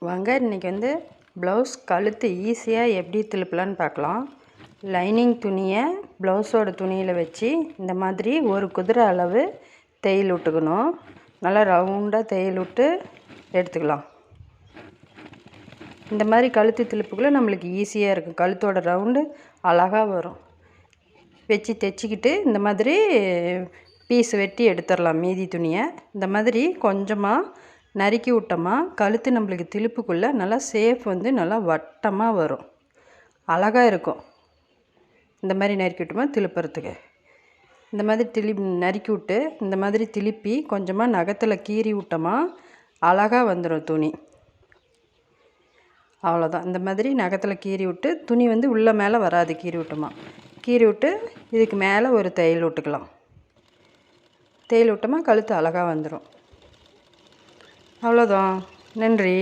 வாங்க இன்றைக்கி வந்து ப்ளவுஸ் கழுத்து ஈஸியாக எப்படி திருப்பலான்னு பார்க்கலாம். லைனிங் துணியை ப்ளவுஸோட துணியில் வச்சு இந்த மாதிரி ஒரு குதிரை அளவு தையல் விட்டுக்கணும். நல்லா ரவுண்டாக தையல் விட்டு எடுத்துக்கலாம். இந்த மாதிரி கழுத்து திருப்புக்குள்ளே நம்மளுக்கு ஈஸியாக இருக்கும். கழுத்தோட ரவுண்டு அழகாக வரும். வச்சு தைச்சிக்கிட்டு இந்த மாதிரி பீஸ் வெட்டி எடுத்துடலாம். மீதி துணியை இந்த மாதிரி கொஞ்சமாக நறுக்கி விட்டோமா கழுத்து நம்மளுக்கு திருப்புக்குள்ளே நல்லா சேஃப் வந்து நல்லா வட்டமாக வரும், அழகாக இருக்கும். இந்த மாதிரி நறுக்கி விட்டோமா திருப்புறதுக்கு இந்த மாதிரி நறுக்கி விட்டு இந்த மாதிரி திருப்பி கொஞ்சமாக நகத்தில் கீறி விட்டோமா அழகாக வந்துடும் துணி. அவ்வளோதான். இந்த மாதிரி நகத்தில் கீறி விட்டு துணி வந்து உள்ளே மேலே வராது. கீறி விட்டோமா கீறி விட்டு இதுக்கு மேலே ஒரு தையல் விட்டுக்கலாம். தையல் விட்டோமா கழுத்து அழகாக வந்துடும். அவ்வளோதான். நன்றி.